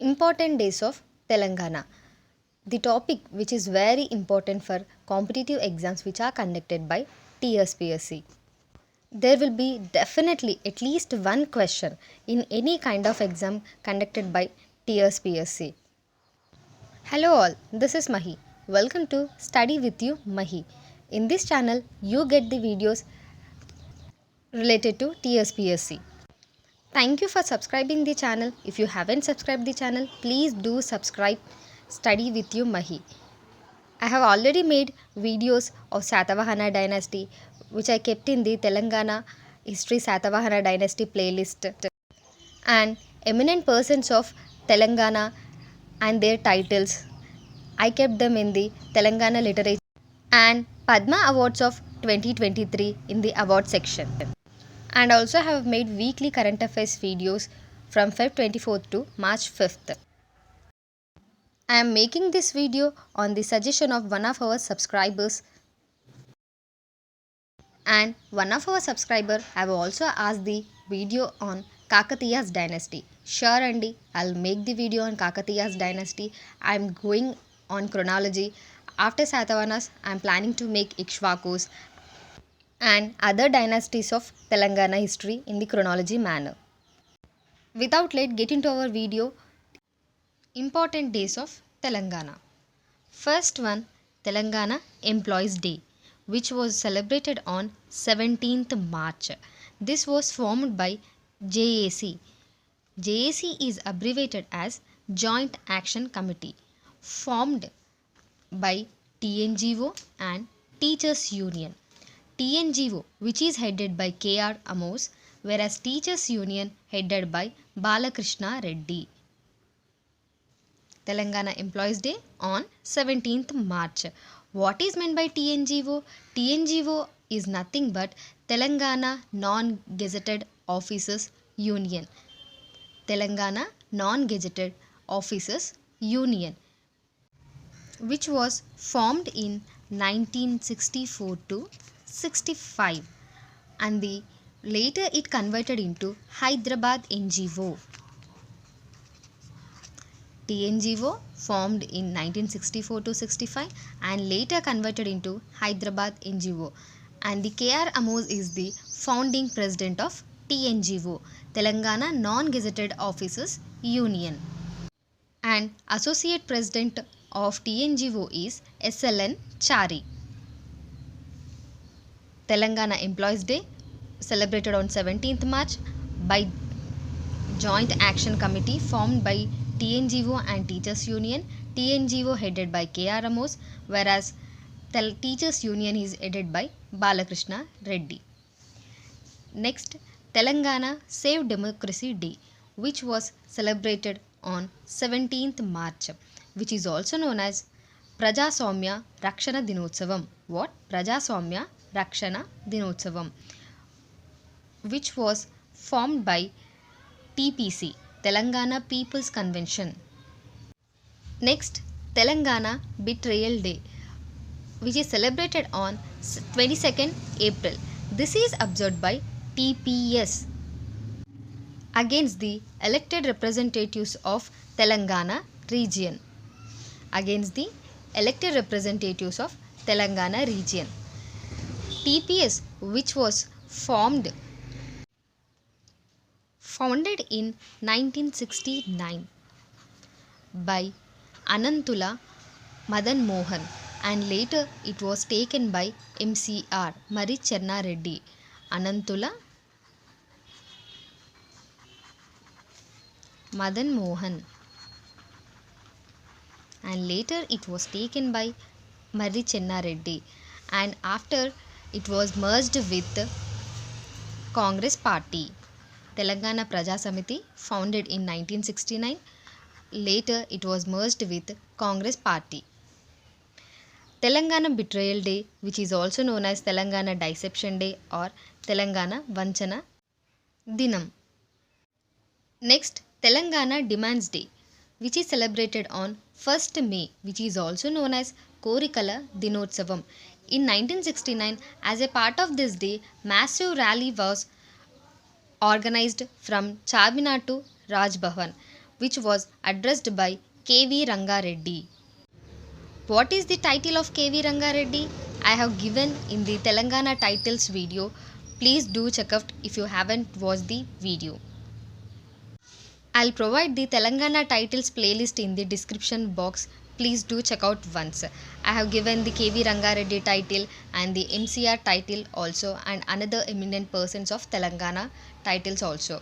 Important Days of Telangana. The topic which is very important for competitive exams which are conducted by Tspsc. There will be definitely at least one question in any kind of exam conducted by Tspsc. Hello all, this is Mahi. Welcome to Study with You Mahi. In this channel, you get the videos related to Tspsc. Thank you for subscribing the channel. If you haven't subscribed the channel, please do subscribe Study with You Mahi. I have already made videos of Satavahana dynasty which I kept in the Telangana History Satavahana dynasty playlist, and eminent persons of Telangana and their titles. I kept them in the Telangana Literature and Padma Awards of 2023 in the award section. And also have made weekly current affairs videos from Feb 24th to March 5th. I am making this video on the suggestion of one of our subscribers, and one of our subscriber have also asked the video on Kakatiya's dynasty. Sure Andy, I'll make the video on Kakatiya's dynasty. I'm going on chronology. After Satavahanas, I'm planning to make Ikshvakus and other dynasties of Telangana history in the chronology manner. Without late, get into our video. Important days of Telangana. First one, Telangana Employees Day, which was celebrated on 17th March. This was formed by JAC. JAC is abbreviated as Joint Action Committee, formed by TNGO and Teachers Union. TNGO, which is headed by KR Amos, whereas Teachers Union headed by Balakrishna Reddy. Telangana Employees Day on 17th March. What is meant by TNGO? TNGO is nothing but Telangana Non-Gazetted Officers Union. Telangana Non-Gazetted Officers Union, which was formed in 1964 to 65, and later it converted into Hyderabad NGO. TNGO formed in 1964 to 65 and later converted into Hyderabad NGO, and the KR Amos is the founding president of TNGO, Telangana Non-Gazetted Officers Union, and associate president of TNGO is SLN Chari. Telangana Employees Day celebrated on 17th March by Joint Action Committee formed by TNGO and Teachers Union. TNGO headed by KR Amos, whereas Teachers Union is headed by Balakrishna Reddy. Next, Telangana Save Democracy Day, which was celebrated on 17th March, which is also known as Prajaswamya Rakshana Dinotsavam. What? Prajaswamya Rakshana Dinotsavam, which was formed by TPC, Telangana People's Convention. Next, Telangana Betrayal Day, which is celebrated on 22nd April. This is observed by TPS against the elected representatives of Telangana region. Against the elected representatives of Telangana region. TPS, which was founded in 1969 by Anantula Madan Mohan, and later it was taken by MCR Mari Cherna Reddy. Anantula Madan Mohan, and later it was taken by Mari Cherna Reddy, and after it was merged with Congress Party. Telangana Praja Samiti, founded in 1969. Later it was merged with Congress Party. Telangana Betrayal Day, which is also known as Telangana Deception Day or Telangana Vanchana Dinam. Next, Telangana Demands Day, which is celebrated on 1st May, which is also known as Korikala Dinotsavam. In 1969, as a part of this day, massive rally was organized from Chabina to Raj Bhavan. which was addressed by K.V. Rangareddy. What is the title of K.V. Rangareddy? I have given in the Telangana titles video. Please do check out if you haven't watched the video. I'll provide the Telangana titles playlist in the description box. Please do check out once. I have given the K.V. Rangareddy title and the MCR title also, and another eminent persons of Telangana titles also.